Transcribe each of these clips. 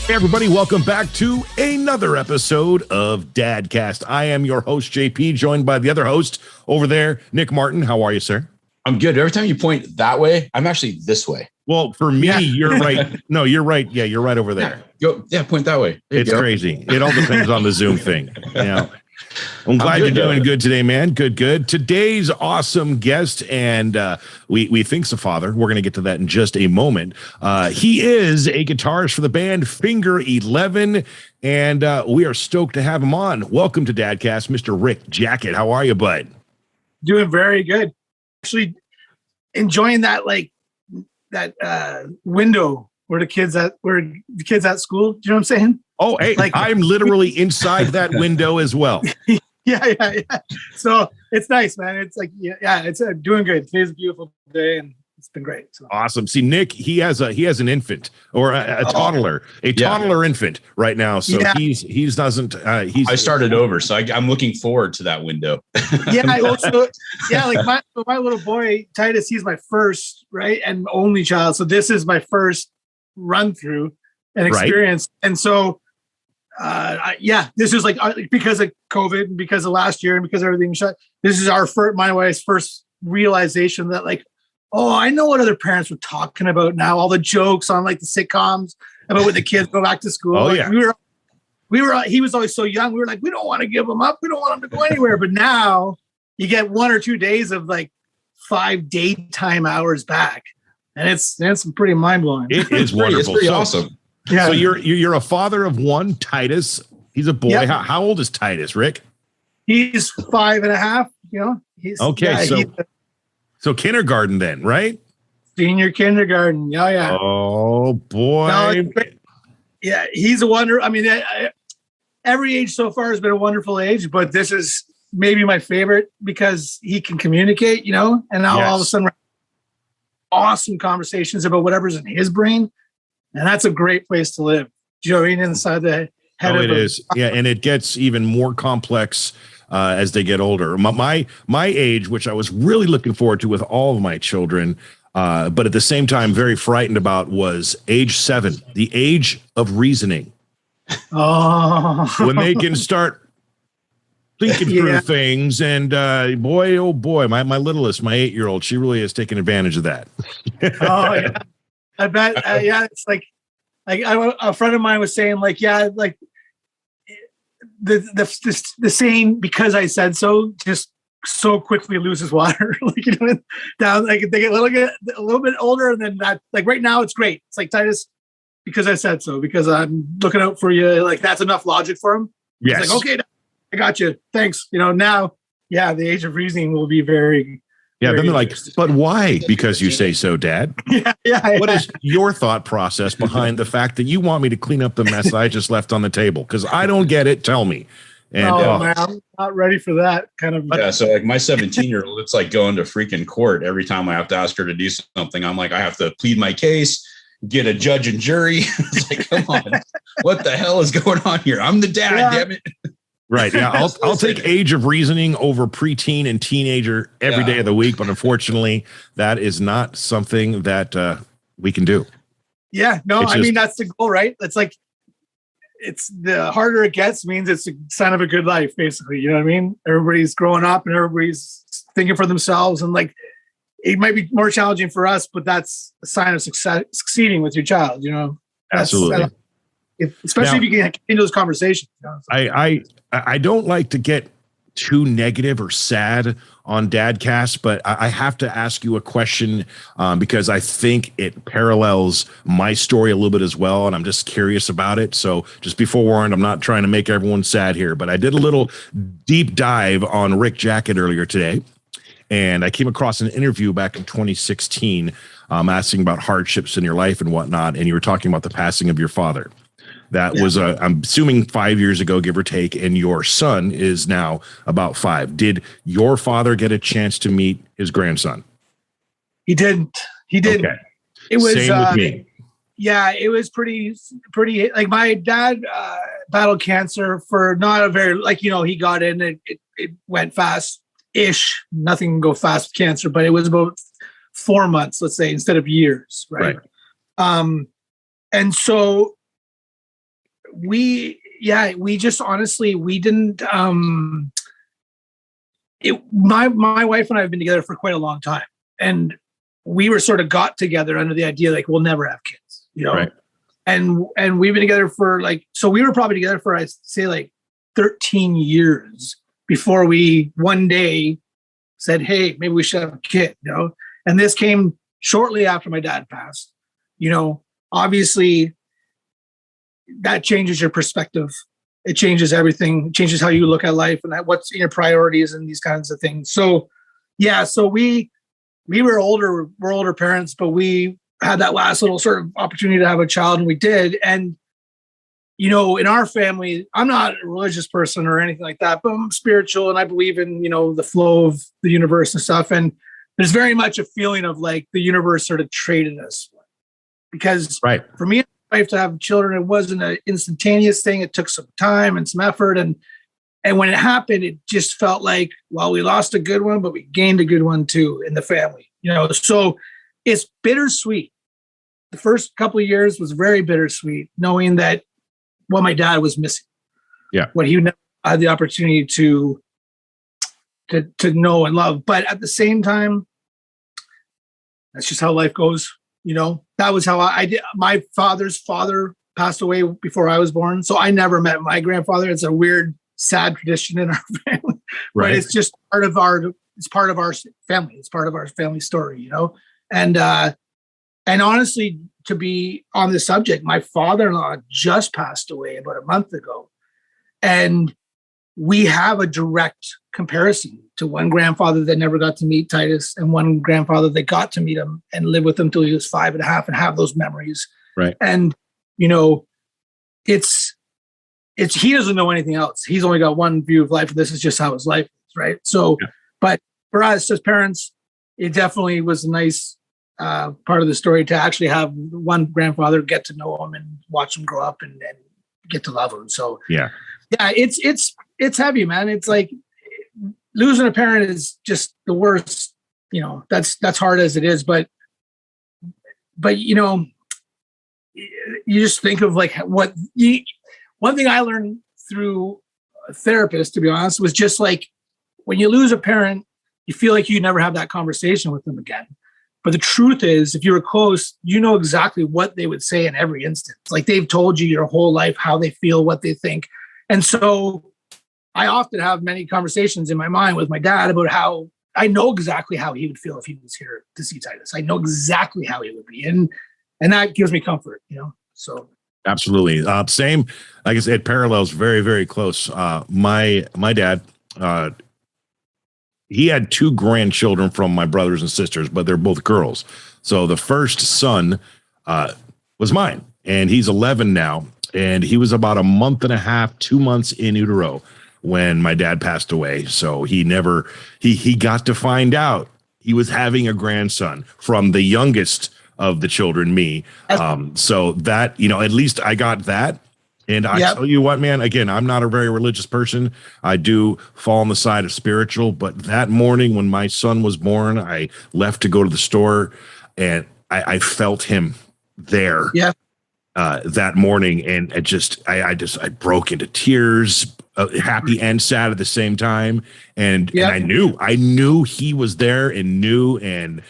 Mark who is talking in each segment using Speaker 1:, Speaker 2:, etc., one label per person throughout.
Speaker 1: Hey everybody, welcome back to another episode of Dadcast. I am your host, JP, joined by the other host over there, Nick Martin. How are you, sir?
Speaker 2: I'm good. Every time you point that way, I'm actually this way.
Speaker 1: Well, for me, you're right. No, you're right. Yeah, you're right over there.
Speaker 2: Point that way.
Speaker 1: It's crazy. It all depends on the Zoom thing. Yeah. I'm glad you're doing good today, man. Good. Today's awesome guest, and we think's a father. We're going to get to that in just a moment. He is a guitarist for the band Finger 11, and we are stoked to have him on. Welcome to Dadcast, Mr. Rick Jackett. How are you, bud?
Speaker 3: Doing very good. Actually, enjoying that window where the kids at school. Do you know what I'm saying?
Speaker 1: Oh, hey, I'm literally inside that window as well.
Speaker 3: Yeah. So it's nice, man. It's like, it's doing good. Today's a beautiful day, and it's been great. So.
Speaker 1: Awesome. See, Nick, he has an infant or a toddler, toddler infant right now. So he doesn't. I
Speaker 2: started over, so I'm looking forward to that window.
Speaker 3: Like my little boy Titus, he's my first, right, and only child. So this is my first run through and experience, and so. This is like because of COVID and because of last year and because everything shut. This is my wife's first realization that I know what other parents were talking about now. All the jokes on like the sitcoms about when the kids go back to school. He was always so young. We were like, we don't want to give him up. We don't want him to go anywhere. But now you get 1 or 2 days of like 5 daytime hours back, and it's pretty mind blowing.
Speaker 1: It is wonderful.
Speaker 2: It's pretty awesome.
Speaker 1: Yeah. So you're a father of one, Titus. He's a boy. Yep. How old is Titus, Rick?
Speaker 3: He's 5.5. He's
Speaker 1: okay. So kindergarten then, right?
Speaker 3: Senior kindergarten. Yeah.
Speaker 1: Oh boy.
Speaker 3: No, he's a wonder. I mean, every age so far has been a wonderful age, but this is maybe my favorite because he can communicate. And now all of a sudden, awesome conversations about whatever's in his brain. And that's a great place to live. Do you know what I mean? Inside the head of it
Speaker 1: is. Yeah, and it gets even more complex as they get older. My age, which I was really looking forward to with all of my children, but at the same time very frightened about, was age 7, the age of reasoning.
Speaker 3: Oh.
Speaker 1: When they can start thinking through things, and boy, oh boy, my littlest, my 8-year-old, she really is taking advantage of that.
Speaker 3: Oh, yeah. I bet, it's like a friend of mine was saying, the saying "because I said so" just so quickly loses water. Down, they get a little bit older, and then that, right now, it's great. It's like, Titus, because I said so, because I'm looking out for you. That's enough logic for him.
Speaker 1: Yes.
Speaker 3: It's like, okay, I got you. Thanks. Now, the age of reasoning will be very.
Speaker 1: Yeah, then they're like, but why? Because you say so, Dad.
Speaker 3: Yeah.
Speaker 1: What is your thought process behind the fact that you want me to clean up the mess I just left on the table? Because I don't get it. Tell me. And,
Speaker 3: man, I'm not ready for that kind of.
Speaker 2: Yeah, so my 17-year-old, it's like going to freaking court every time I have to ask her to do something. I'm like, I have to plead my case, get a judge and jury. It's like, come on, what the hell is going on here? I'm the dad, damn it.
Speaker 1: Right. Yeah. I'll take age of reasoning over preteen and teenager every day of the week. But unfortunately, that is not something that we can do.
Speaker 3: Yeah. No, I mean, that's the goal, right? It's like, it's the harder it gets means it's a sign of a good life, basically. You know what I mean? Everybody's growing up and everybody's thinking for themselves. And it might be more challenging for us, but that's a sign of succeeding with your child,
Speaker 1: Absolutely.
Speaker 3: Especially if you can continue those conversations.
Speaker 1: I don't like to get too negative or sad on Dadcast, but I have to ask you a question because I think it parallels my story a little bit as well, and I'm just curious about it. So just be forewarned, I'm not trying to make everyone sad here, but I did a little deep dive on Rick Jackett earlier today, and I came across an interview back in 2016 asking about hardships in your life and whatnot, and you were talking about the passing of your father. That was, I'm assuming 5 years ago, give or take, and your son is now about 5. Did your father get a chance to meet his grandson?
Speaker 3: He didn't.
Speaker 1: Okay.
Speaker 3: It was
Speaker 1: same with me.
Speaker 3: Yeah, it was pretty. Like, my dad battled cancer for not a very, he got in, it went fast-ish. Nothing can go fast with cancer, but it was about 4 months, let's say, instead of years, right? And so we just honestly, we didn't, my wife and I have been together for quite a long time, and we were sort of got together under the idea like we'll never have kids,
Speaker 1: Right.
Speaker 3: And we've been together for so we were probably together for, I'd say, like 13 years before we one day said, hey, maybe we should have a kid, and this came shortly after my dad passed. Obviously that changes your perspective. It changes everything. It changes how you look at life and what's your priorities and these kinds of things. So, so we were older. We're older parents, but we had that last little sort of opportunity to have a child, and we did. And, in our family, I'm not a religious person or anything like that, but I'm spiritual, and I believe in, the flow of the universe and stuff. And there's very much a feeling of like the universe sort of traded us, because for me, to have children, it wasn't an instantaneous thing. It took some time and some effort, and when it happened, it just felt like, well, we lost a good one, but we gained a good one too in the family. So it's bittersweet. The first couple of years was very bittersweet, knowing that what my dad was missing, what he never had the opportunity to know and love. But at the same time, that's just how life goes. That was how I did. My father's father passed away before I was born, so I never met my grandfather. It's a weird, sad tradition in our family, right? But it's just part of our family. It's part of our family story, And honestly, to be on the subject, my father-in-law just passed away about a month ago, and we have a direct comparison to one grandfather that never got to meet Titus and one grandfather that got to meet him and live with him till he was 5.5 and have those memories.
Speaker 1: Right.
Speaker 3: And, it's he doesn't know anything else. He's only got one view of life. This is just how his life is. Right. So, but for us as parents, it definitely was a nice part of the story to actually have one grandfather, get to know him and watch him grow up and get to love him. So, it's heavy, man. It's like losing a parent is just the worst, that's hard as it is. But you just think of like one thing I learned through a therapist, to be honest, was just like when you lose a parent, you feel like you never have that conversation with them again. But the truth is, if you were close, you know exactly what they would say in every instance. Like they've told you your whole life, how they feel, what they think. And so I often have many conversations in my mind with my dad about how I know exactly how he would feel if he was here to see Titus. I know exactly how he would be. And that gives me comfort, so.
Speaker 1: Absolutely. Same, like I said, parallels very, very close. My dad, he had 2 grandchildren from my brothers and sisters, but they're both girls. So the first son was mine, and he's 11 now. And he was about a month and a half, 2 months in utero when my dad passed away. So he got to find out he was having a grandson from the youngest of the children, me. So that, at least I got that. And I tell you what, man, again, I'm not a very religious person. I do fall on the side of spiritual, but that morning when my son was born, I left to go to the store and I felt him there. Yeah. That morning, and I broke into tears, happy and sad at the same time. And I knew he was there, and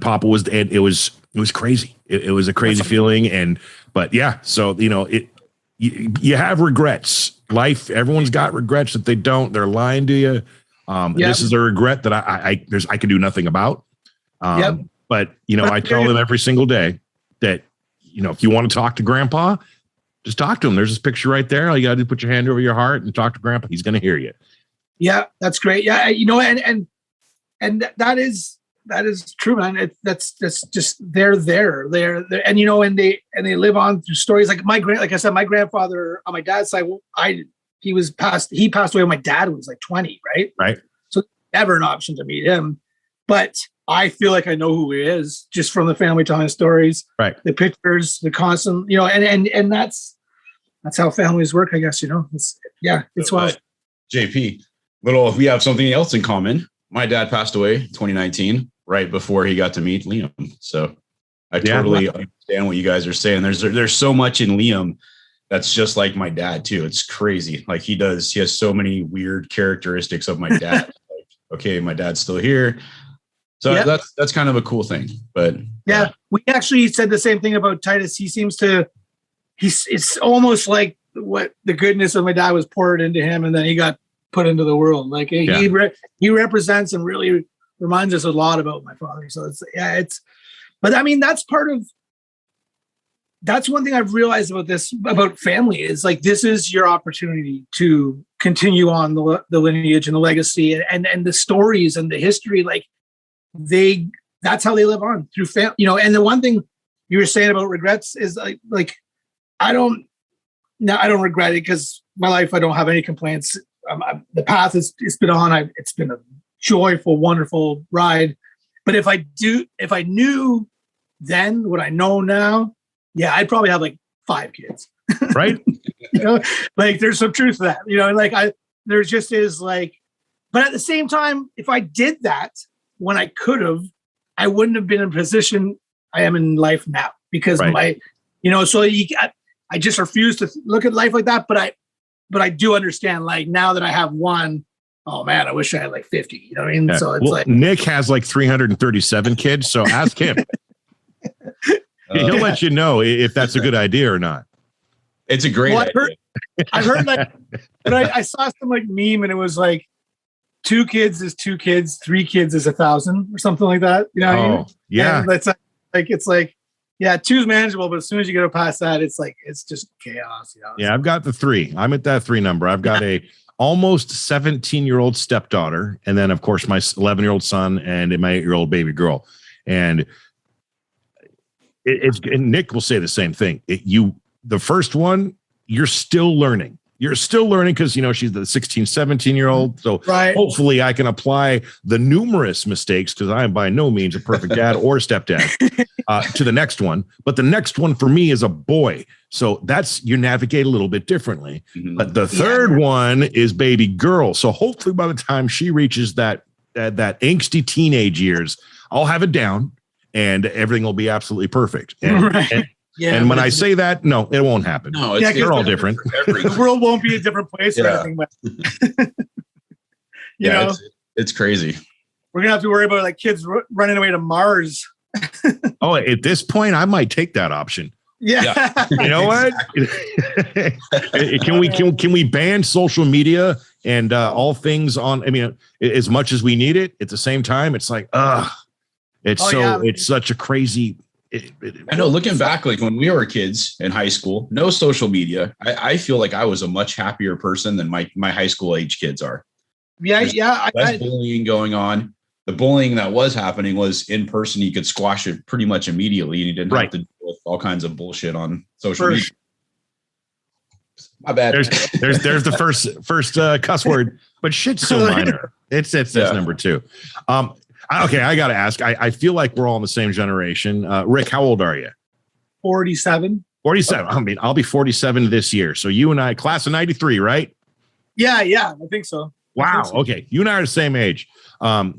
Speaker 1: Papa was, and it was crazy. It was a crazy feeling. So you have regrets. Life, everyone's got regrets. If they don't, they're lying to you. This is a regret that I can do nothing about. But I tell them every single day that, if you want to talk to Grandpa, just talk to him. There's this picture right there. All you got to do is put your hand over your heart and talk to Grandpa. He's going to hear you. Yeah,
Speaker 3: that's great. Yeah, and that is true, man. That's just they're there, and and they live on through stories like like I said, my grandfather on my dad's side. He passed away when my dad was like 20, right?
Speaker 1: Right.
Speaker 3: So never an option to meet him, but I feel like I know who he is just from the family telling stories,
Speaker 1: right?
Speaker 3: The pictures, the constant, and that's how families work, I guess. It's well.
Speaker 2: JP, we have something else in common. My dad passed away in 2019, right before he got to meet Liam. So I totally understand what you guys are saying. There's so much in Liam that's just like my dad too. It's crazy. Like he has so many weird characteristics of my dad. Like, okay, my dad's still here. So that's kind of a cool thing. But
Speaker 3: yeah, we actually said the same thing about Titus. It's almost like what the goodness of my dad was poured into him, and then he got put into the world. Like he represents and really reminds us a lot about my father. So but I mean, that's one thing I've realized about family is like, this is your opportunity to continue on the lineage and the legacy and the stories and the history. Like that's how they live on through family, and the one thing you were saying about regrets is like, I don't regret it because my life, I don't have any complaints. The path it's been on. It's been a joyful, wonderful ride. But if I knew then what I know now, yeah, I'd probably have like 5 kids.
Speaker 1: Right.
Speaker 3: Like there's some truth to that, there just is like, but at the same time, if I did that when I could have, I wouldn't have been in a position I am in life now because I just refuse to look at life like that. But I do understand, like, now that I have one, oh man, I wish I had like 50. You know what I mean? Yeah. So it's like
Speaker 1: Nick has like 337 kids. So ask him. He'll let you know if that's a good idea or not.
Speaker 2: It's a great idea.
Speaker 3: I heard like, but I saw some like meme and it was like 2 kids is 2 kids, 3 kids is 1,000 or something like that. You know what I mean?
Speaker 1: Yeah.
Speaker 3: And it's like, yeah, 2 is manageable, but as soon as you go past that, it's like, it's just chaos.
Speaker 1: Yeah, I've got the 3. I'm at that 3 number. I've got a almost 17-year-old stepdaughter. And then of course my 11-year-old son and my 8-year-old baby girl. And and Nick will say the same thing. The first one, you're still learning. You're still learning because, she's the 16, 17-year-old. So hopefully I can apply the numerous mistakes, because I am by no means a perfect dad or stepdad, to the next one. But the next one for me is a boy. So you navigate a little bit differently. Mm-hmm. But the third one is baby girl. So hopefully by the time she reaches that angsty teenage years, I'll have it down and everything will be absolutely perfect. And when I say that, no, it won't happen.
Speaker 2: No,
Speaker 1: they're all different.
Speaker 3: The world won't be a different place or anything. But
Speaker 2: it's crazy.
Speaker 3: We're gonna have to worry about like kids running away to Mars.
Speaker 1: Oh, at this point, I might take that option.
Speaker 3: Yeah.
Speaker 1: You know what? Can we ban social media and all things on? I mean, as much as we need it, at the same time, it's like, it's such a crazy.
Speaker 2: I know, looking back, like when we were kids in high school, no social media. I feel like I was a much happier person than my high school age kids are. There's less bullying going on. The bullying that was happening was in person. You could squash it pretty much immediately, and you didn't have to deal with all kinds of bullshit on social media. My bad.
Speaker 1: There's the first cuss word, but shit's so minor. It's number 2. Okay, I got to ask. I feel like we're all in the same generation. Rick, how old are you?
Speaker 3: 47.
Speaker 1: 47. I mean, I'll be 47 this year. So you and I, class of 93, right?
Speaker 3: Yeah, I think so.
Speaker 1: Wow. Okay. You and I are the same age. Wow,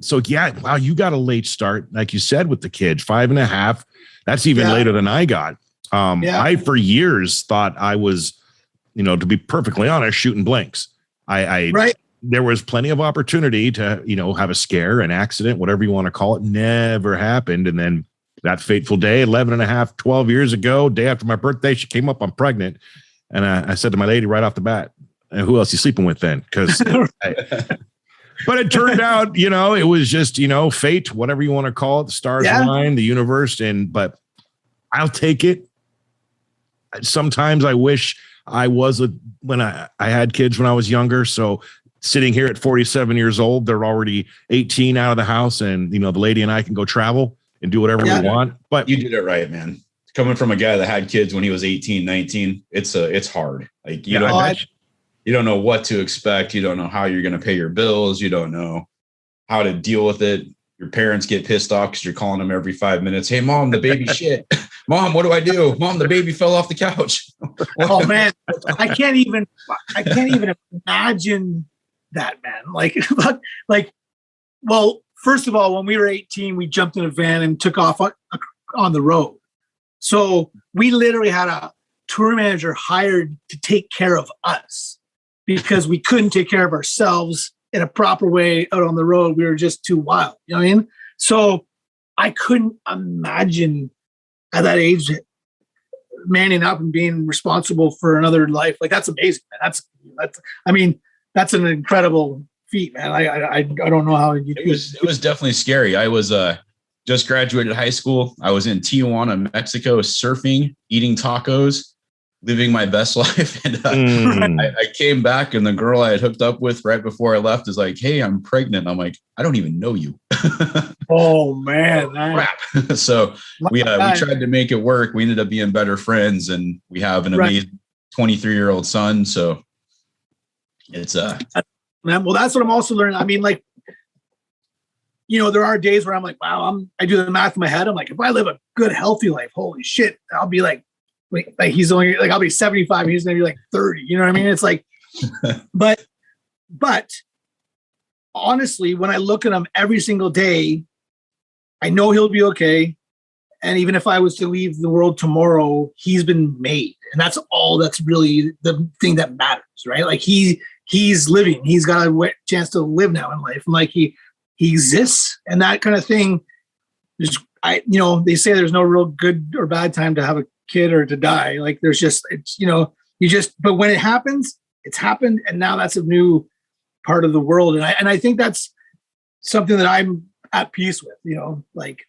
Speaker 1: you got a late start, like you said, with the kids, 5.5. That's even later than I got. I, for years, thought I was, to be perfectly honest, shooting blanks. There was plenty of opportunity to, have a scare, an accident, whatever you want to call it. Never happened. And then that fateful day, 12 years ago, day after my birthday, she came up, I'm pregnant. And I said to my lady right off the bat, who else you sleeping with then? Because, but it turned out, it was just, fate, whatever you want to call it, the stars align, the universe. But I'll take it. Sometimes I wish I was when I had kids when I was younger. So sitting here at 47 years old, they're already 18 out of the house, and the lady and I can go travel and do whatever we want. But
Speaker 2: you did it right, man. Coming from a guy that had kids when he was 18, 19, it's hard. Like you don't know what to expect. You don't know how you're going to pay your bills. You don't know how to deal with it. Your parents get pissed off because you're calling them every 5 minutes. Hey, mom, the baby shit. Mom, what do I do? Mom, the baby fell off the couch.
Speaker 3: Oh man, I can't even imagine that, man. Well, first of all, when we were 18, we jumped in a van and took off on the road. So we literally had a tour manager hired to take care of us because we couldn't take care of ourselves in a proper way out on the road. We were just too wild. You know what I mean? So I couldn't imagine at that age manning up and being responsible for another life. Like, that's amazing, man. That's an incredible feat, man. I don't know how you.
Speaker 2: It was definitely scary. I was just graduated high school. I was in Tijuana, Mexico, surfing, eating tacos, living my best life. And I came back, and the girl I had hooked up with right before I left is like, "Hey, I'm pregnant." I'm like, "I don't even know you."
Speaker 3: Oh man,
Speaker 2: crap. So we tried to make it work. We ended up being better friends, and we have an amazing 23-year-old son. So it's
Speaker 3: well, that's what I'm also learning. I mean, like, you know, there are days where I'm like, wow, I do the math in my head. I'm like, if I live a good, healthy life, holy shit, I'll be like he's only like, I'll be 75. He's going to be like 30. You know what I mean? It's like, but honestly, when I look at him every single day, I know he'll be okay. And even if I was to leave the world tomorrow, he's been made. And that's all that's really the thing that matters, right? Like he's living. He's got a chance to live now in life. And like he exists, and that kind of thing. They say there's no real good or bad time to have a kid or to die. Like there's just, but when it happens, it's happened. And now that's a new part of the world. And I think that's something that I'm at peace with, like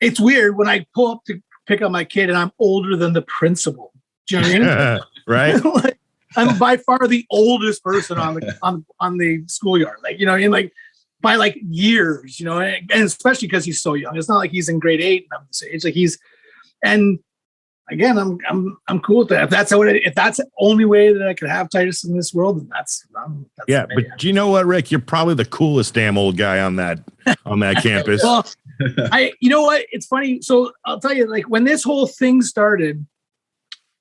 Speaker 3: it's weird when I pull up to pick up my kid and I'm older than the principal. Do you know what I mean?
Speaker 1: Right.
Speaker 3: Like, I'm by far the oldest person on the schoolyard. Like, you know what I mean? Like by like years, and especially because he's so young. It's not like he's in grade 8 and I'm the same age. Like and again, I'm cool with that. If that's the only way that I could have Titus in this world, then that's
Speaker 1: yeah. But do you know what, Rick? You're probably the coolest damn old guy on that campus.
Speaker 3: Well, you know what? It's funny. So I'll tell you, like when this whole thing started,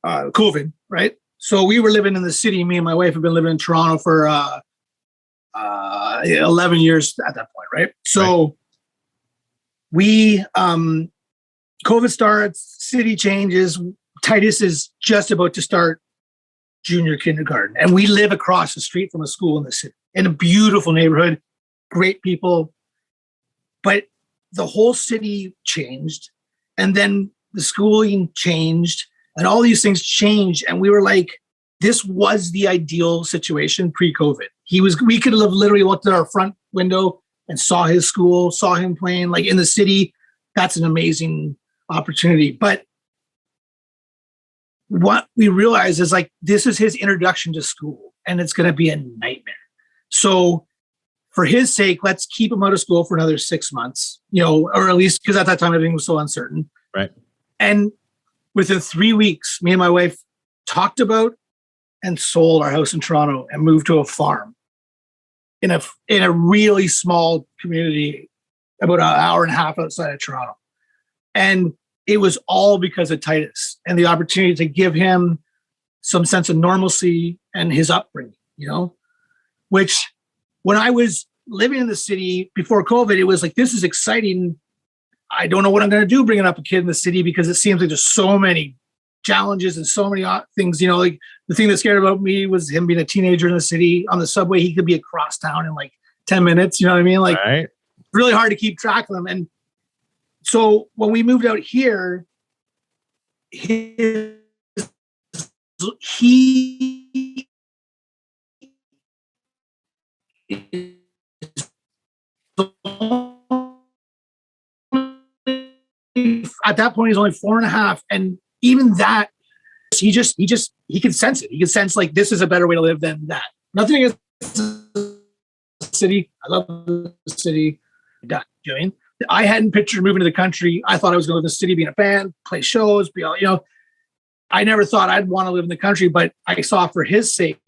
Speaker 3: COVID, right? So we were living in the city. Me and my wife have been living in Toronto for 11 years at that point, right? So we COVID starts, city changes. Titus is just about to start junior kindergarten. And we live across the street from a school in the city, in a beautiful neighborhood, great people. But the whole city changed. And then the schooling changed. And all these things changed. And we were like, this was the ideal situation pre-COVID. We could have literally looked at our front window and saw his school, saw him playing like in the city. That's an amazing opportunity. But what we realized is like, this is his introduction to school and it's going to be a nightmare. So for his sake, let's keep him out of school for another 6 months, or at least because at that time, everything was so uncertain.
Speaker 1: Right. And
Speaker 3: within 3 weeks, me and my wife talked about and sold our house in Toronto and moved to a farm in a really small community about an hour and a half outside of Toronto. And it was all because of Titus and the opportunity to give him some sense of normalcy and his upbringing, which when I was living in the city before COVID, it was like, this is exciting. I don't know what I'm going to do bringing up a kid in the city because it seems like there's so many challenges and so many things, like the thing that scared about me was him being a teenager in the city on the subway. He could be across town in like 10 minutes. You know what I mean? Like really hard to keep track of them. And so when we moved out here, he at that point he's only 4.5, and even that he can sense it. He can sense like this is a better way to live than that. Nothing against the city. I love the city. Done. You know what I mean? I hadn't pictured moving to the country. I thought I was going to live in the city, being a band, play shows, be all, I never thought I'd want to live in the country, but I saw for his sake,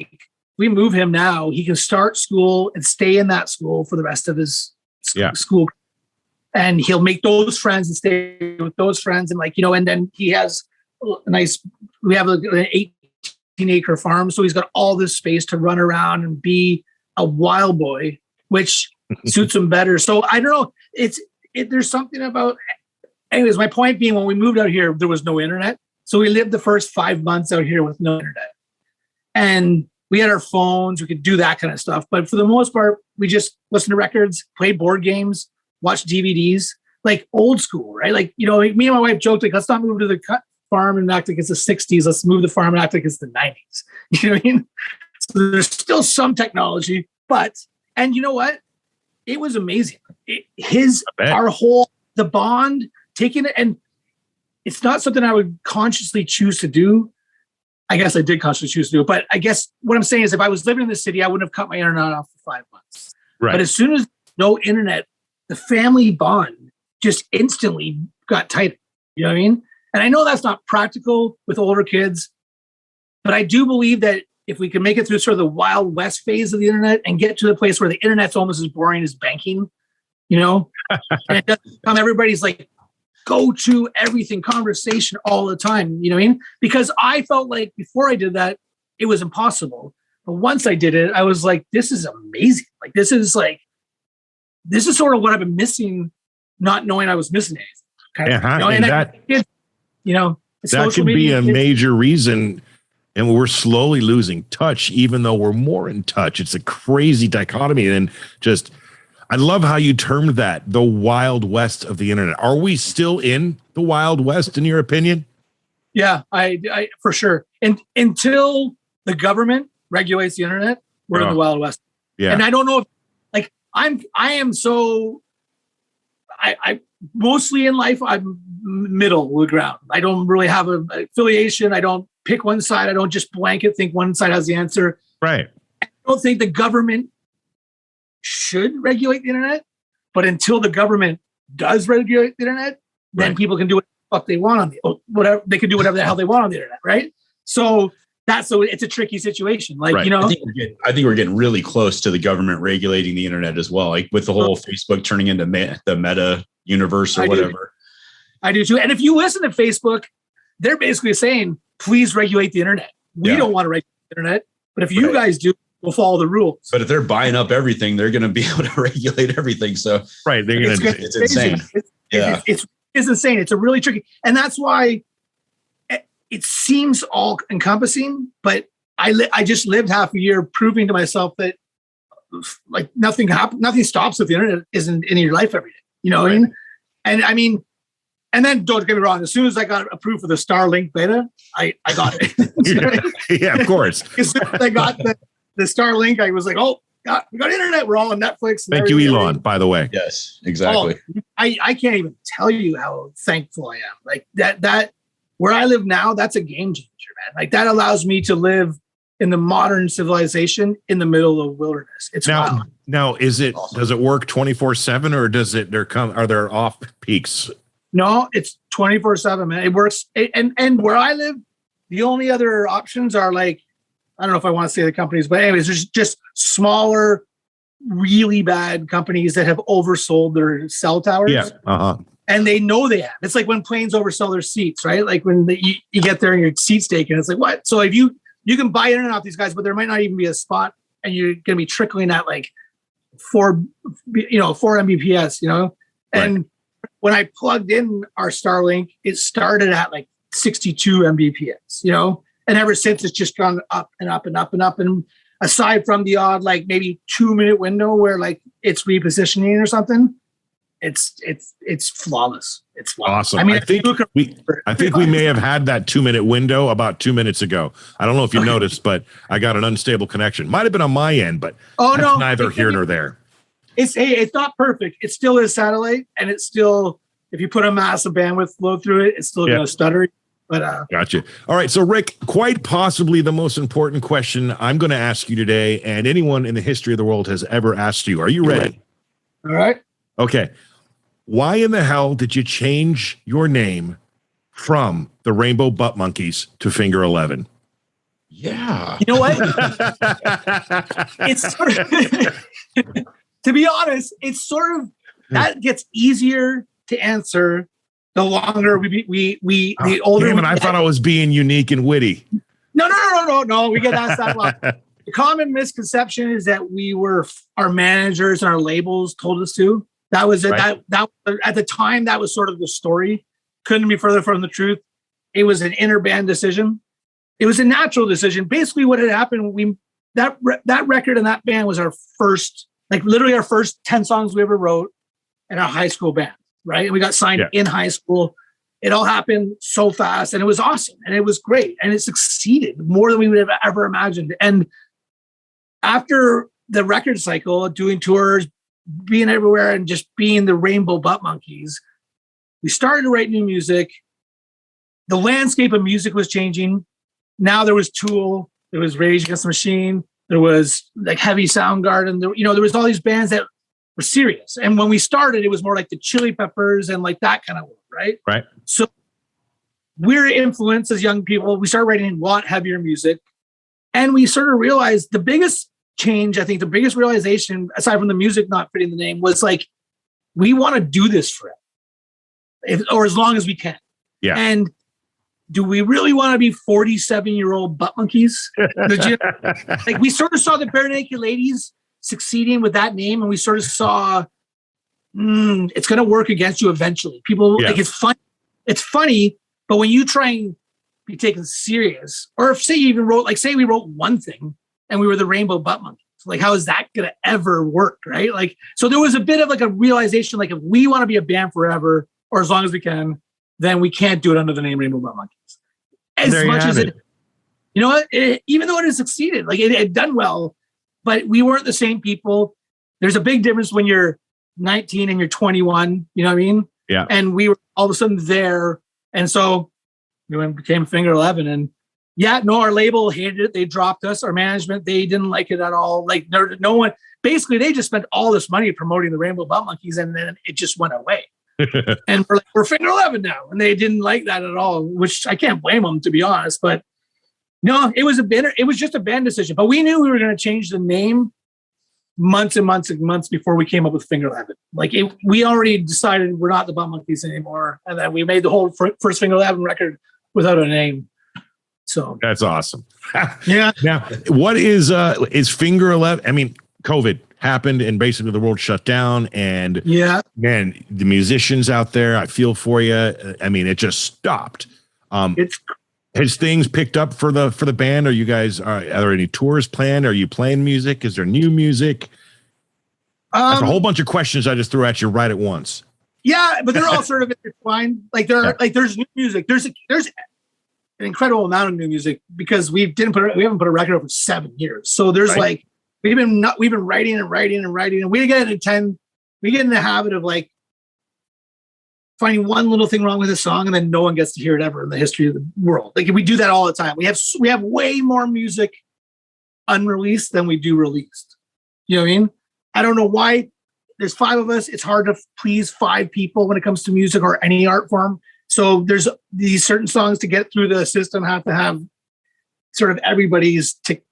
Speaker 3: we move him now, he can start school and stay in that school for the rest of his school. And he'll make those friends and stay with those friends. And and then he has we have an 18-acre farm. So he's got all this space to run around and be a wild boy, which suits him better. So I don't know. There's something about, anyways, my point being, when we moved out here, there was no internet. So we lived the first 5 months out here with no internet. And we had our phones, we could do that kind of stuff. But for the most part, we just listened to records, played board games, watched DVDs, like old school, right? Like, you know, me and my wife joked, like, let's not move to the farm and act like it's the 60s. Let's move the farm and act like it's the 90s. You know what I mean? So there's still some technology, but, and you know what? It was amazing. The bond, taking it, and it's not something I would consciously choose to do. I guess I did consciously choose to do it, but I guess what I'm saying is if I was living in the city, I wouldn't have cut my internet off for 5 months.
Speaker 1: Right.
Speaker 3: But as soon as no internet, the family bond just instantly got tighter. You know what I mean? And I know that's not practical with older kids, but I do believe that if we can make it through sort of the Wild West phase of the internet and get to the place where the internet's almost as boring as banking, you know, and it doesn't become everybody's like go to everything conversation all the time. You know what I mean? Because I felt like before I did that, it was impossible. But once I did it, I was like, this is amazing. Like, this is sort of what I've been missing, not knowing I was missing anything.
Speaker 1: Uh-huh.
Speaker 3: You know,
Speaker 1: and that could be a major reason. And we're slowly losing touch, even though we're more in touch. It's a crazy dichotomy. And just, I love how you termed that the Wild West of the internet. Are we still in the Wild West, in your opinion?
Speaker 3: Yeah, I for sure. And until the government regulates the internet, we're in the Wild West.
Speaker 1: Yeah.
Speaker 3: And I don't know if, like, I mostly in life, I'm middle of the ground. I don't really have an affiliation. I don't pick one side. I don't just blanket think one side has the answer.
Speaker 1: Right.
Speaker 3: I don't think the government should regulate the internet, but until the government does regulate the internet, then people can do what the fuck they want on whatever. They can do whatever the hell they want on the internet, right? So it's a tricky situation. Like, you know,
Speaker 2: I think we're getting really close to the government regulating the internet as well. Like with the whole Facebook turning into the meta universe or whatever.
Speaker 3: I do too. And if you listen to Facebook, they're basically saying, please regulate the internet. We don't want to regulate the internet, but if you guys do, we'll follow the rules.
Speaker 2: But if they're buying up everything, they're going to be able to regulate everything. So
Speaker 1: they're going to.
Speaker 2: It's insane.
Speaker 3: It's insane. It's a really tricky, and that's why it seems all encompassing. But I just lived half a year proving to myself that like nothing stops if the internet isn't in your life every day. You know what I mean? And I mean. And then don't get me wrong, as soon as I got approved for the Starlink beta, I got it.
Speaker 1: Yeah, of course.
Speaker 3: As soon as I got the Starlink, I was like, oh, we got internet. We're all on Netflix.
Speaker 1: Thank you, Elon, by the way.
Speaker 2: Yes, exactly.
Speaker 3: I can't even tell you how thankful I am. Like that where I live now, that's a game changer, man. Like that allows me to live in the modern civilization in the middle of wilderness. It's wild.
Speaker 1: Now, does it work 24/7 or are there off peaks?
Speaker 3: No, it's 24/7, man. It works. And where I live, the only other options are like, I don't know if I want to say the companies, but anyways, there's just smaller, really bad companies that have oversold their cell towers.
Speaker 1: Yeah. Uh-huh.
Speaker 3: And they know they have. It's like when planes oversell their seats, right? Like when you get there and your seat's taken, it's like, what? So if you can buy internet off these guys, but there might not even be a spot and you're going to be trickling at like 4 Mbps, you know? And when I plugged in our Starlink, it started at like 62 Mbps, you know, and ever since it's just gone up and up and up and up. And aside from the odd, like maybe 2-minute window where like it's repositioning or something, it's flawless. It's flawless.
Speaker 1: Awesome. I mean, I think we may have had that 2-minute window about 2 minutes ago. I don't know if you noticed, but I got an unstable connection. Might have been on my end, but neither here nor there.
Speaker 3: It's not perfect. It still is satellite, and it's still, if you put a massive bandwidth load through it, it's still going to stutter. But
Speaker 1: gotcha. All right. So Rick, quite possibly the most important question I'm going to ask you today, and anyone in the history of the world has ever asked you. Are you ready?
Speaker 3: All right.
Speaker 1: Okay. Why in the hell did you change your name from the Rainbow Butt Monkeys to Finger 11?
Speaker 2: Yeah.
Speaker 3: You know what? It's sort of, to be honest, it's sort of that gets easier to answer the longer the older.
Speaker 1: Damn it, I thought I was being unique and witty.
Speaker 3: No. We get asked that a lot. The common misconception is that our managers and our labels told us to. That was it. Right. That at the time, that was sort of the story. Couldn't be further from the truth. it was an inner band decision. It was a natural decision. Basically what had happened, that record and that band was our first, like literally our first 10 songs we ever wrote in our high school band, right? And we got signed in high school. It all happened so fast and it was awesome and it was great and it succeeded more than we would have ever imagined. And after the record cycle, doing tours, being everywhere and just being the Rainbow Butt Monkeys, we started to write new music. The landscape of music was changing. Now there was Tool, there was Rage Against the Machine, there was like Heavy Soundgarden. There was all these bands that were serious. And when we started, it was more like the Chili Peppers and like that kind of work, right?
Speaker 1: Right.
Speaker 3: So we're influenced as young people. We started writing a lot heavier music. And we sort of realized the biggest change, I think the biggest realization, aside from the music not fitting the name, was like, we want to do this forever. Or as long as we can.
Speaker 1: Yeah.
Speaker 3: And do we really want to be 47-year-old butt monkeys? Like we sort of saw the Bare Naked Ladies succeeding with that name, and we sort of saw it's going to work against you eventually. People like it's fun. It's funny, but when you try and be taken serious, or if say you even wrote, like say we wrote one thing and we were the Rainbow Butt Monkeys, like how is that going to ever work, right? Like so there was a bit of like a realization, like if we want to be a band forever or as long as we can, then we can't do it under the name Rainbow Butt Monkeys. As much as it, you know what, even though it has succeeded, like it had done well, but we weren't the same people. There's a big difference when you're 19 and you're 21, you know what I mean?
Speaker 1: Yeah.
Speaker 3: And we were all of a sudden there. And so we became Finger 11 and our label hated it. They dropped us. Our management, they didn't like it at all. Like no one, basically they just spent all this money promoting the Rainbow Butt Monkeys and then it just went away. And we're Finger 11 now. And they didn't like that at all, which I can't blame them, to be honest. But no, it was just a band decision. But we knew we were going to change the name months and months and months before we came up with Finger 11. Like we already decided we're not the Butt Monkeys anymore. And then we made the whole first Finger 11 record without a name. So
Speaker 1: that's awesome.
Speaker 3: Yeah.
Speaker 1: Now, what is Finger 11? I mean, COVID happened and basically the world shut down and man, the musicians out there, I feel for you. I mean, it just stopped. Has things picked up for the band? Are you guys, are there any tours planned? Are you playing music? Is there new music? That's a whole bunch of questions I just threw at you right at once.
Speaker 3: Yeah, but they're all sort of intertwined. Like there's new music. There's an incredible amount of new music because we haven't put a record out for 7 years. So there's like we've been writing and we get in the habit of like finding one little thing wrong with a song and then no one gets to hear it ever in the history of the world. Like we do that all the time. We have way more music unreleased than we do released. You know what I mean? I don't know why. There's 5 of us. It's hard to please 5 people when it comes to music or any art form. So there's these certain songs to get through the system have to have sort of everybody's tick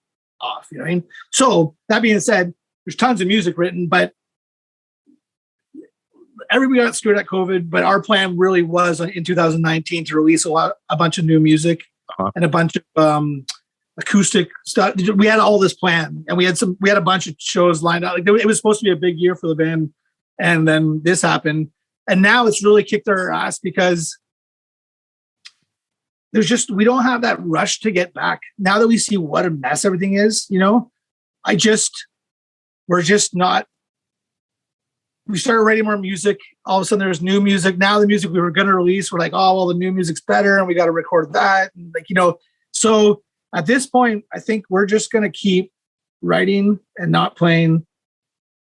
Speaker 3: off. You know what I mean? So that being said, there's tons of music written, but everybody got screwed at COVID. But our plan really was in 2019 to release a bunch of new music and a bunch of acoustic stuff. We had all this planned, and we had a bunch of shows lined up. Like it was supposed to be a big year for the band, and then this happened, and now it's really kicked our ass because we don't have that rush to get back now that we see what a mess everything is. You know, we're just not. We started writing more music. All of a sudden, there's new music. Now the music we were going to release, we're like, oh well, the new music's better, and we got to record that, and like so. At this point, I think we're just going to keep writing and not playing.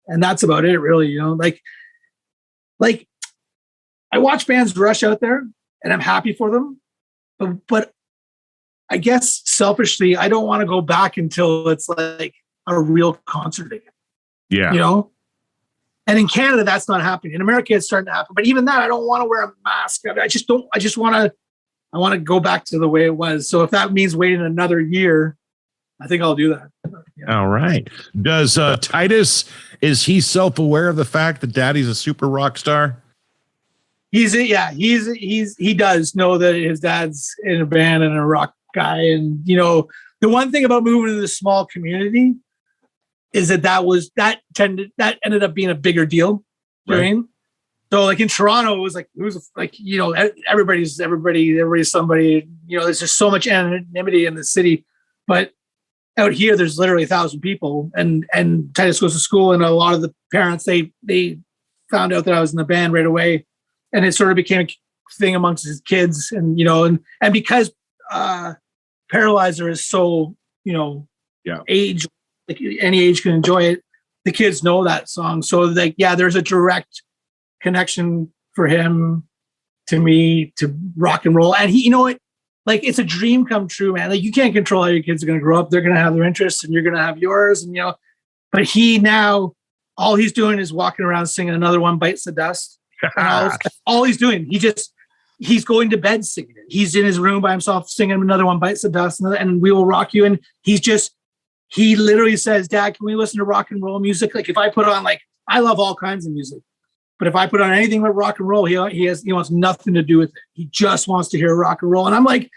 Speaker 3: And that's about it, really. You know, like I watch bands rush out there and I'm happy for them. But I guess selfishly, I don't want to go back until it's like a real concert again.
Speaker 1: Yeah.
Speaker 3: You know? And in Canada, that's not happening. In America, it's starting to happen. But even that, I don't want to wear a mask. I want to go back to the way it was. So if that means waiting another year, I think I'll do that. Yeah.
Speaker 1: All right. Does Titus, is he self-aware of the fact that Daddy's a super rock star?
Speaker 3: He does know that his dad's in a band and a rock guy. And, the one thing about moving to this small community is that ended up being a bigger deal.
Speaker 1: Right.
Speaker 3: Right? So like in Toronto, it was like, everybody's somebody, there's just so much anonymity in the city. But out here, there's literally 1,000 people, and Titus goes to school, and a lot of the parents, they found out that I was in the band right away, and it sort of became a thing amongst his kids, and because Paralyzer is so, age, like any age can enjoy it. The kids know that song, so like, there's a direct connection for him to me, to rock and roll, and he, like it's a dream come true, man. Like you can't control how your kids are going to grow up. They're going to have their interests, and you're going to have yours, and But he now, all he's doing is walking around singing "Another One Bites the Dust." All he's doing, he's going to bed singing it. He's in his room by himself singing "Another One Bites the Dust" and "We Will Rock You." And he literally says, "Dad, can we listen to rock and roll music?" Like if I put on, like, I love all kinds of music, but if I put on anything but rock and roll, he wants nothing to do with it. He just wants to hear rock and roll. And I'm like,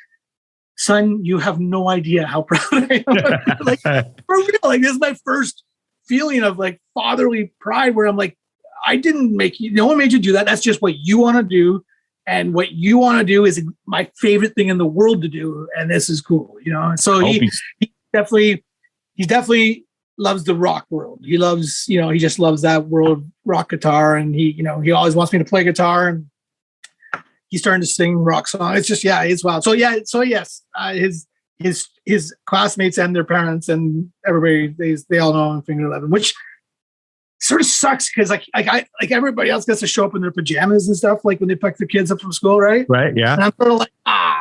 Speaker 3: son, you have no idea how proud I am. Like for real, like this is my first feeling of like fatherly pride, where I'm like, I didn't make you, no one made you do that. That's just what you want to do. And what you want to do is my favorite thing in the world to do. And this is cool, So he definitely loves the rock world. He loves, he just loves that world of rock guitar. And he always wants me to play guitar, and he's starting to sing rock songs. It's just, it's wild. So yes, his classmates and their parents and everybody, they all know him Finger 11, which sort of sucks because like everybody else gets to show up in their pajamas and stuff, like when they pick their kids up from school, right?
Speaker 1: Right, yeah.
Speaker 3: And I'm sort of like,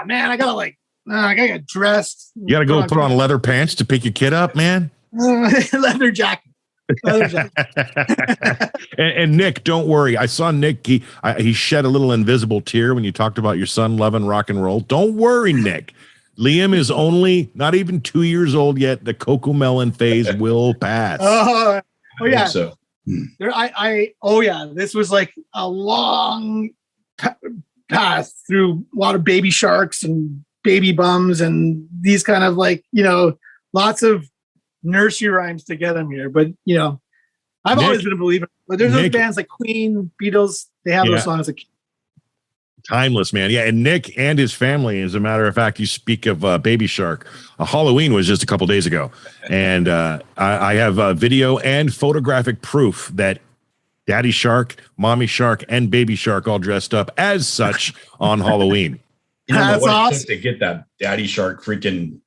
Speaker 3: man, I gotta get dressed.
Speaker 1: You gotta go put on leather pants to pick your kid up, man.
Speaker 3: Leather jacket.
Speaker 1: and Nick, don't worry. I saw Nick. He shed a little invisible tear when you talked about your son loving rock and roll. Don't worry, Nick. Liam is only not even 2 years old yet. The Coco Melon phase will pass.
Speaker 3: Oh yeah.
Speaker 2: So
Speaker 3: This was like a long path through a lot of baby sharks and baby bums and these kind of like, lots of nursery rhymes to get them here. But, I've always been a believer. But there's those bands like Queen, Beatles, they have those songs like
Speaker 1: timeless, man. Yeah, and Nick and his family, as a matter of fact, you speak of Baby Shark. Halloween was just a couple days ago, and I have video and photographic proof that Daddy Shark, Mommy Shark, and Baby Shark all dressed up as such on Halloween.
Speaker 3: That's awesome.
Speaker 2: To get that Daddy Shark freaking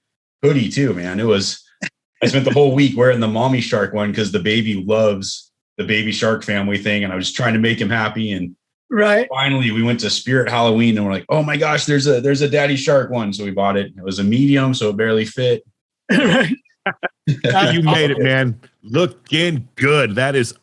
Speaker 2: hoodie too, man. I spent the whole week wearing the Mommy Shark one because the baby loves the Baby Shark family thing, and I was trying to make him happy. And
Speaker 3: right,
Speaker 2: finally, we went to Spirit Halloween, and we're like, "Oh my gosh, there's a Daddy Shark one!" So we bought it. It was a medium, so it barely fit.
Speaker 3: Right.
Speaker 1: You made it, man. Looking good. That is.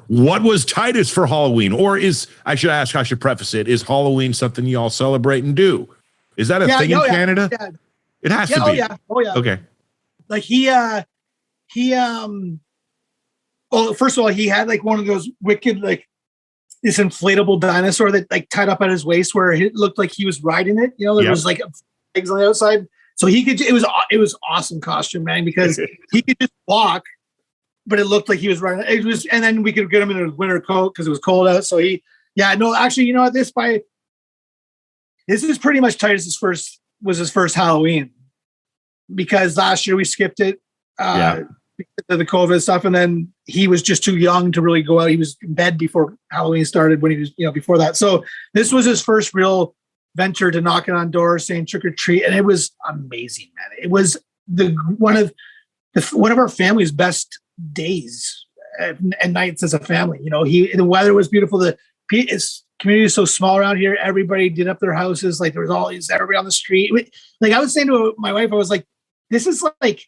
Speaker 1: What was Titus for Halloween? Or I should preface it, is Halloween something you all celebrate and do? Is that a thing in Canada?
Speaker 3: Yeah.
Speaker 1: It has to be.
Speaker 3: Oh yeah.
Speaker 1: Okay.
Speaker 3: Like first of all, he had like one of those wicked, like this inflatable dinosaur that like tied up at his waist where it looked like he was riding it. There was like eggs on the outside. So it was awesome costume, man, because he could just walk, but it looked like he was running. And then we could get him in a winter coat because it was cold out. So actually, this is pretty much Titus's his first Halloween, because last year we skipped it because of the COVID stuff, and then he was just too young to really go out. He was in bed before Halloween started when he was, before that. So this was his first real venture to knocking on doors, saying trick or treat, and it was amazing, man. It was one of our family's best days and nights as a family. The weather was beautiful. His community is so small around here. Everybody did up their houses. Like there was everybody on the street. Like I was saying to my wife, I was like, this is like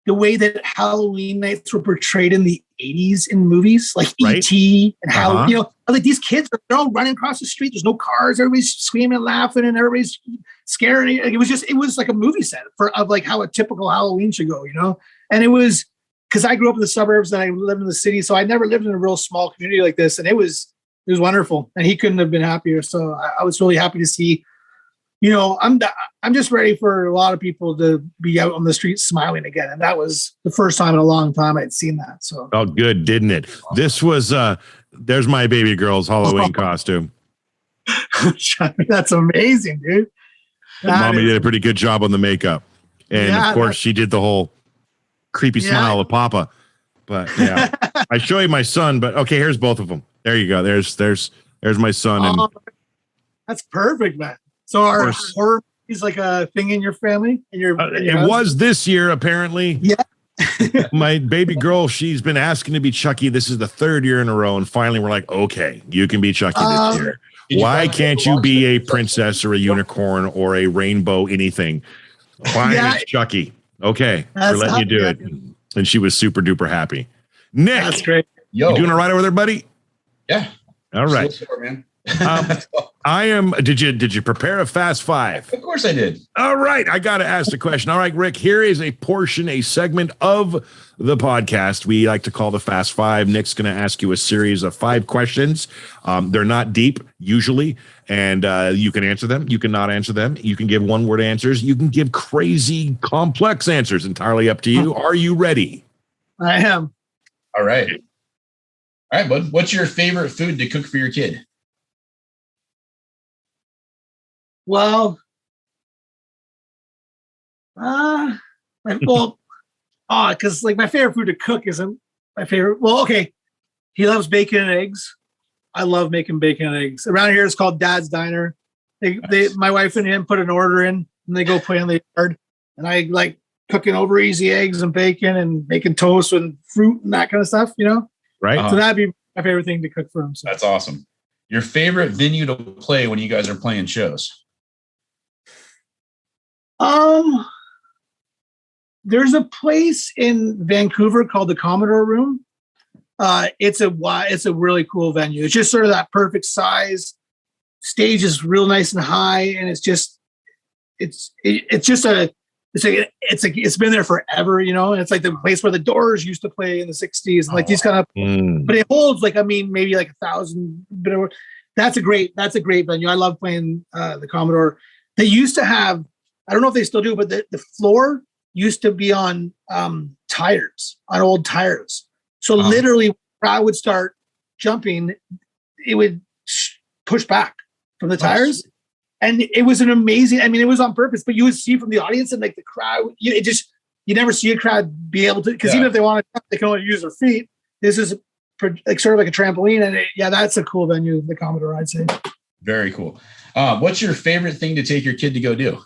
Speaker 3: the way that Halloween nights were portrayed in the 80s in movies, like right? E.T. and how, like these kids, they're all running across the street. There's no cars. Everybody's screaming and laughing and everybody's scared. It was like a movie set of like how a typical Halloween should go, And it was because I grew up in the suburbs and I lived in the city. So I never lived in a real small community like this. And it was wonderful, and he couldn't have been happier. So I was really happy to see I'm just ready for a lot of people to be out on the street smiling again. And that was the first time in a long time I'd seen that. So
Speaker 1: felt good, didn't it? This was there's my baby girl's Halloween costume.
Speaker 3: That's amazing, dude.
Speaker 1: Mommy did a pretty good job on the makeup. And of course she did the whole creepy smile of Papa. But yeah. I show you my son, but okay, here's both of them. There you go. There's my son. And
Speaker 3: that's perfect, man. So our horror is like a thing in your family?
Speaker 1: It was this year, apparently.
Speaker 3: Yeah.
Speaker 1: My baby girl, she's been asking to be Chucky. This is the third year in a row. And finally, we're like, okay, you can be Chucky this year. Why can't you be a princess or a unicorn or a rainbow anything? Fine, it's Chucky. Okay, we're letting you do it. And she was super duper happy. Nick,
Speaker 3: that's great.
Speaker 1: You doing all right over there, buddy?
Speaker 2: Yeah.
Speaker 1: All right.
Speaker 2: So far, man.
Speaker 1: I am. Did you prepare a fast five?
Speaker 2: Of course I did.
Speaker 1: All right. I got to ask the question. All right, Rick, here is a segment of the podcast we like to call the Fast Five. Nick's going to ask you a series of 5 questions. They're not deep usually, and you can answer them. You can not answer them. You can give one-word answers. You can give crazy, complex answers. Entirely up to you. Are you ready?
Speaker 3: I am.
Speaker 2: All right. All right, bud. What's your favorite food to cook for your kid?
Speaker 3: Well, because like my favorite food to cook isn't my favorite. Well, okay, he loves bacon and eggs. I love making bacon and eggs. Around here, it's called Dad's Diner. My wife and him put an order in, and they go play in the yard. And I like cooking over easy eggs and bacon and making toast and fruit and that kind of stuff.
Speaker 1: Right.
Speaker 3: So that'd be my favorite thing to cook for him. So.
Speaker 2: That's awesome. Your favorite venue to play when you guys are playing shows?
Speaker 3: There's a place in Vancouver called the Commodore Room. It's a really cool venue. It's just sort of that perfect size. Stage is real nice and high, and it's been there forever, and it's like the place where the Doors used to play in the 60s, and like these kind of. But it holds maybe like 1,000. That's a great venue. I love playing the Commodore. They used to have. I don't know if they still do, but the floor used to be on tires, on old tires. So literally, when the crowd would start jumping, it would push back from the tires. And it was an amazing, it was on purpose, but you would see from the audience and like the crowd, you never see a crowd be able to, because even if they want to, they can only use their feet. This is like sort of like a trampoline. And that's a cool venue, the Commodore, I'd say.
Speaker 2: Very cool. What's your favorite thing to take your kid to go do?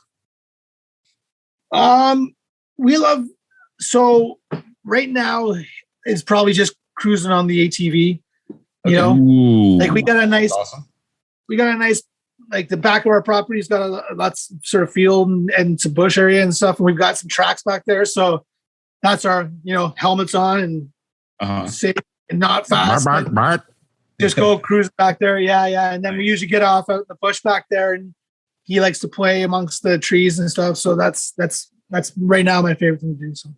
Speaker 3: So right now it's probably just cruising on the ATV,
Speaker 1: Ooh.
Speaker 3: Like we got a nice,
Speaker 2: awesome.
Speaker 3: Like the back of our property's got lots sort of field and some bush area and stuff. And we've got some tracks back there. So that's our, helmets on and safe and not fast. Just go cruise back there. Yeah. And then we usually get off out in the bush back there, and he likes to play amongst the trees and stuff. So that's right now my favorite thing to do. So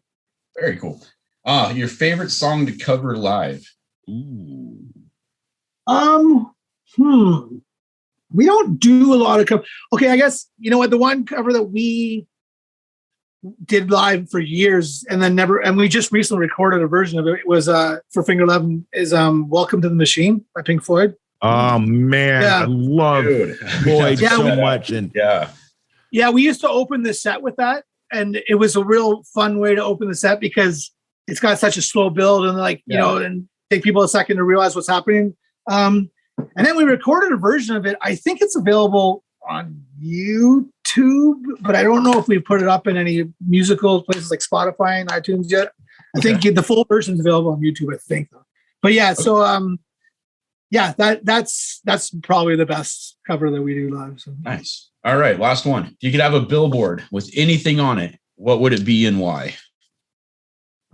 Speaker 2: very cool. Your favorite song to cover live?
Speaker 1: Ooh.
Speaker 3: We don't do a lot of cover. Okay, I guess the one cover that we did live for years and then never, and we just recently recorded a version of it. It was for Finger 11 is Welcome to the Machine by Pink Floyd.
Speaker 1: Oh man, I love Floyd so much. And
Speaker 3: we used to open the set with that, and it was a real fun way to open the set because it's got such a slow build and and take people a second to realize what's happening. And then we recorded a version of it. I think it's available on YouTube, but I don't know if we've put it up in any musical places like Spotify and iTunes yet. I think the full version is available on YouTube, I think. But so that's probably the best cover that we do live. So.
Speaker 2: Nice. All right, last one. If you could have a billboard with anything on it, what would it be and why?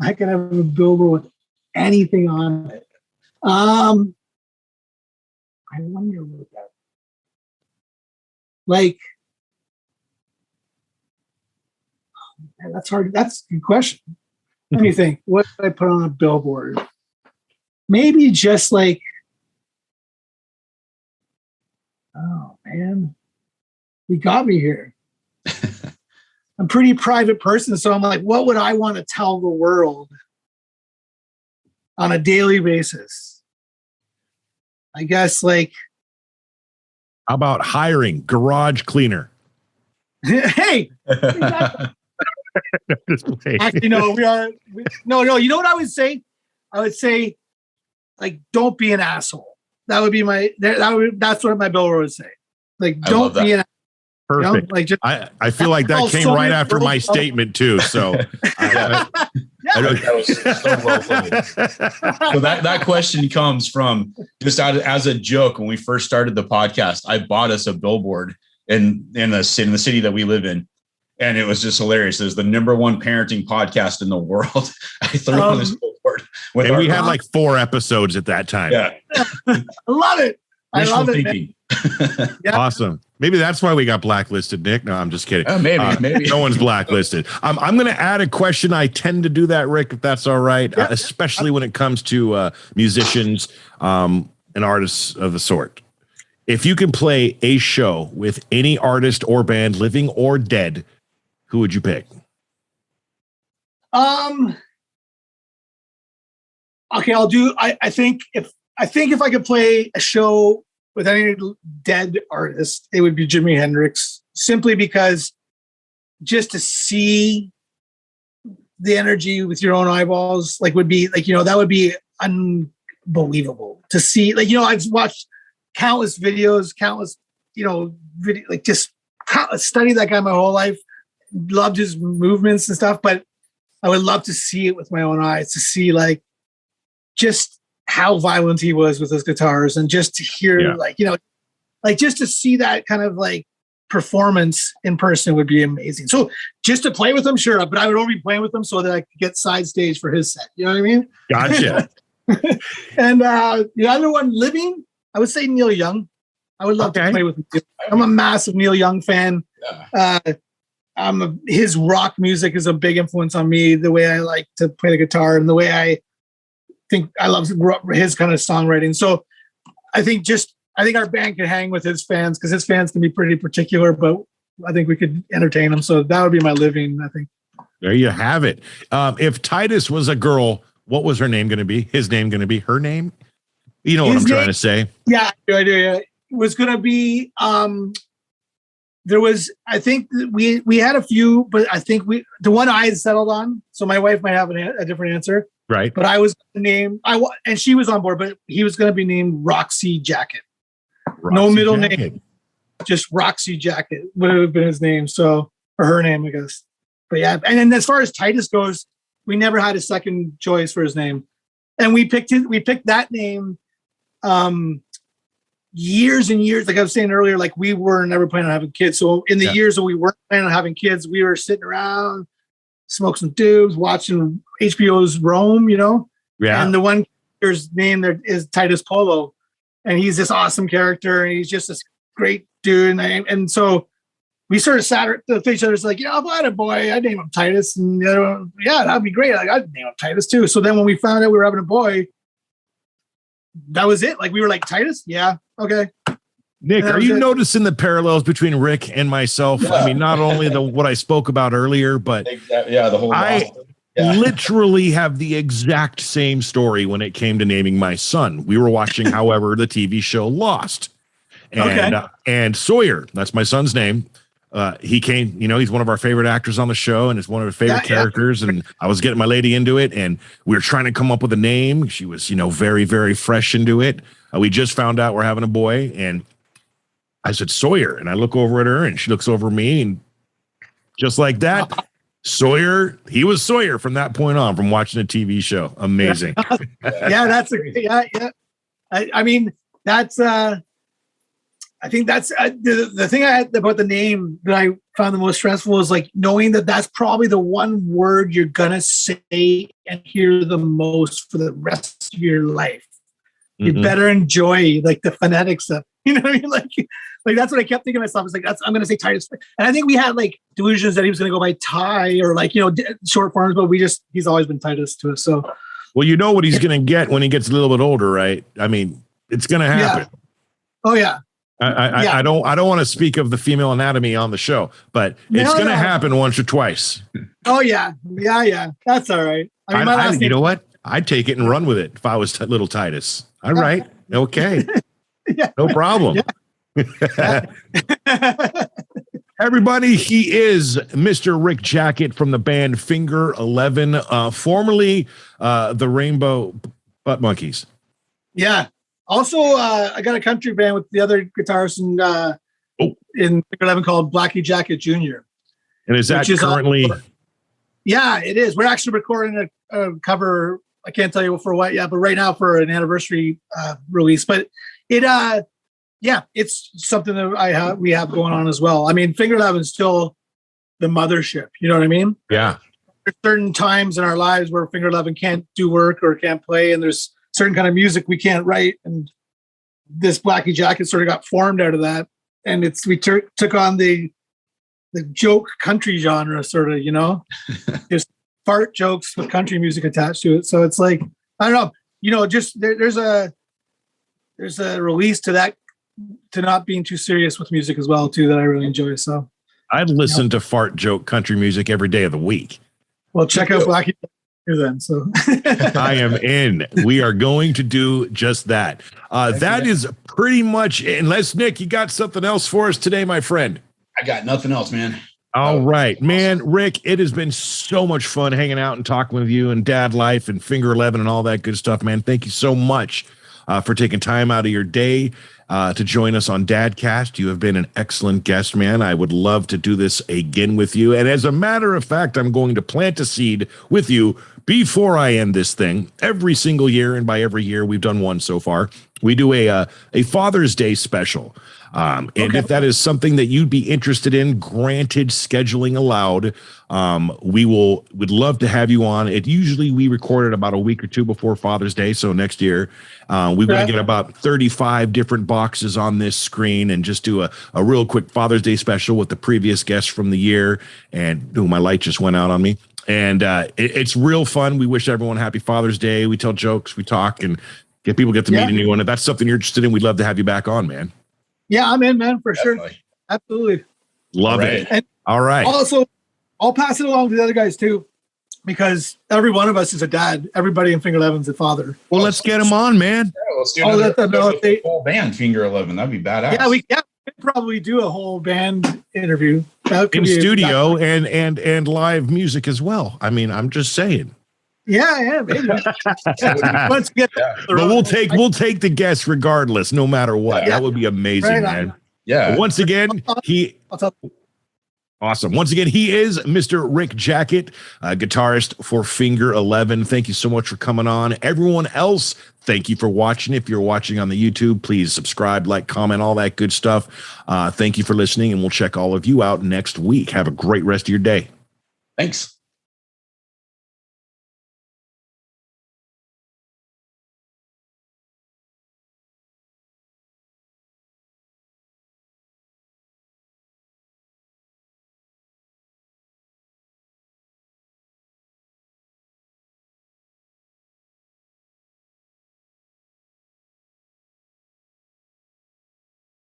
Speaker 3: I could have a billboard with anything on it. I wonder what that. Like, that's hard. That's a good question. Let me think. What did I put on a billboard? Maybe just like, oh man, he got me here. I'm a pretty private person, so I'm like, what would I want to tell the world on a daily basis? I guess like,
Speaker 1: how about hiring garage cleaner?
Speaker 3: hey, actually, no, no. You know what I would say? I would say, like, don't be an asshole. That would be that's what my billboard would say. Like, don't be an.
Speaker 1: Perfect.
Speaker 3: You know, like, just,
Speaker 1: I feel like that came right after my statement too. So
Speaker 2: that was so well put. So that question comes from just as a joke. When we first started the podcast, I bought us a billboard in the city that we live in. And it was just hilarious. It was the #1 parenting podcast in the world. I threw on this billboard.
Speaker 1: And we had like 4 episodes at that time.
Speaker 2: Yeah.
Speaker 3: I love it. I love it.
Speaker 1: Yeah. Awesome. Maybe that's why we got blacklisted, Nick. No, I'm just kidding.
Speaker 2: Maybe.
Speaker 1: No one's blacklisted. I'm going to add a question. I tend to do that, Rick, if that's all right, especially when it comes to musicians and artists of the sort. If you can play a show with any artist or band, living or dead, who would you pick?
Speaker 3: Okay, I'll do. I think if I could play a show with any dead artist, it would be Jimi Hendrix, simply because just to see the energy with your own eyeballs, like, would be like, that would be unbelievable to see. Like, I've watched countless videos, like, just studied that guy my whole life, loved his movements and stuff, but I would love to see it with my own eyes, to see like just how violent he was with his guitars, and just to hear like just to see that kind of like performance in person would be amazing. So just to play with him, sure, but I would only be playing with him so that I could get side stage for his set. You know what I mean?
Speaker 1: Gotcha.
Speaker 3: And the other one, living, I would say Neil Young. I would love to play with him. I'm a massive Neil Young fan. Yeah. His rock music is a big influence on me, the way I like to play the guitar and the way I think I love his kind of songwriting. So I think our band could hang with his fans, because his fans can be pretty particular, but I think we could entertain them. So that would be my living, I think.
Speaker 1: There you have it. If Titus was a girl, what was her name going to be? His name going to be her name? You know what I'm trying to say? Yeah,
Speaker 3: I do. Yeah. It was going to be, there was, I think we had a few, but I think the one I had settled on. So my wife might have a different answer.
Speaker 1: Right.
Speaker 3: But I was named, and she was on board, but he was going to be named Roxy Jackett. No middle name, just Roxy Jackett would have been his name. So, or her name, I guess. But yeah. And then as far as Titus goes, we never had a second choice for his name. And we picked that name years and years. Like I was saying earlier, like we were never planning on having kids. So in the years that we weren't planning on having kids, we were sitting around, smoking some tubes, watching HBO's Rome, Yeah. And the one character's name there is Titus Polo. And he's this awesome character. And he's just this great dude. And so we sort of sat to each other, like, if I had a boy, I'd name him Titus. And the other one, that'd be great. Like, I'd name him Titus too. So then when we found out we were having a boy, that was it. Like, we were like, Titus? Yeah. Okay.
Speaker 1: Nick, are you noticing the parallels between Rick and myself? Yeah. I mean, not only what I spoke about earlier, but
Speaker 2: the whole
Speaker 1: literally have the exact same story when it came to naming my son. We were watching, however, the TV show Lost. And Sawyer, that's my son's name. He came, he's one of our favorite actors on the show, and it's one of his favorite characters. And I was getting my lady into it, and we were trying to come up with a name. She was, very, very fresh into it. We just found out we're having a boy, and I said, Sawyer. And I look over at her, and she looks over at me, and just like that, Sawyer, he was Sawyer from that point on, from watching a TV show. Amazing.
Speaker 3: I mean, that's, I think that's the thing I had about the name that I found the most stressful is like knowing that that's probably the one word you're going to say and hear the most for the rest of your life. Mm-hmm. You better enjoy like the phonetic stuff. You know what I mean? Like that's what I kept thinking to myself. I was like, I'm going to say Titus. And I think we had like delusions that he was going to go by Ty or like, short forms, but he's always been Titus to us. So,
Speaker 1: well, you know what he's going to get when he gets a little bit older, right? I mean, it's going to happen.
Speaker 3: Yeah. Oh yeah.
Speaker 1: I don't want to speak of the female anatomy on the show, but it's going to happen once or twice.
Speaker 3: Oh yeah. That's all right. I mean, my last name,
Speaker 1: you know what? I'd take it and run with it if I was little Titus. All right. Okay. No problem. Everybody, he is Mr. Rick Jackett from the band Finger 11, formerly the Rainbow Butt Monkeys.
Speaker 3: Yeah. Also, I got a country band with the other guitarist in Finger 11 called Blackie Jackett Jr.
Speaker 1: And is that currently?
Speaker 3: Yeah, it is. We're actually recording a cover. I can't tell you for what yet, but right now for an anniversary release. But it's something that we have going on as well. I mean, Finger 11 is still the mothership. You know what I mean?
Speaker 1: Yeah.
Speaker 3: There's certain times in our lives where Finger 11 can't do work or can't play, and there's certain kind of music we can't write. And this Blackie Jackett sort of got formed out of that. And we took on the joke country genre, sort of, you know, just fart jokes with country music attached to it. So it's like, I don't know, you know, just there's a release to that, to not being too serious with music as well too, that I really enjoy. So
Speaker 1: I'd listen to fart joke country music every day of the week.
Speaker 3: Well, check out Blackie then. So
Speaker 1: I am in. We are going to do just that. That is pretty much, unless Nick, you got something else for us today, my friend.
Speaker 2: I got nothing else, man.
Speaker 1: All right, man. Rick, it has been so much fun hanging out and talking with you and Dad Life and Finger 11 and all that good stuff, man. Thank you so much for taking time out of your day to join us on Dadcast. You have been an excellent guest, man. I would love to do this again with you. And as a matter of fact, I'm going to plant a seed with you before I end this thing. Every single year, and by every year, we've done one so far, we do a Father's Day special. And if that is something that you'd be interested in, granted scheduling allowed, would love to have you on. We record it about a week or two before Father's Day. So next year, we're going to get about 35 different boxes on this screen and just do a real quick Father's Day special with the previous guests from the year. And my light just went out on me. And it's real fun. We wish everyone happy Father's Day. We tell jokes, we talk, and people get to meet anyone. If that's something you're interested in, we'd love to have you back on, man.
Speaker 3: Yeah, I'm in, man, for sure. Absolutely.
Speaker 1: Love it.
Speaker 3: And
Speaker 1: all right.
Speaker 3: Also, I'll pass it along to the other guys too, because every one of us is a dad. Everybody in Finger 11's a father.
Speaker 1: Well, let's get them on, man.
Speaker 2: Yeah, let's do a whole band Finger 11. That'd be badass.
Speaker 3: Yeah, we could probably do a whole band interview.
Speaker 1: In studio and live music as well. I mean, I'm just saying.
Speaker 3: Yeah, maybe.
Speaker 1: Once we get but we'll take the guests regardless, no matter what. That would be amazing, man.
Speaker 2: Yeah.
Speaker 1: But once again, awesome. Once again, he is Mr. Rick Jackett, guitarist for Finger 11. Thank you so much for coming on. Everyone else, thank you for watching. If you're watching on the YouTube, please subscribe, like, comment, all that good stuff. Thank you for listening, and we'll check all of you out next week. Have a great rest of your day.
Speaker 2: Thanks.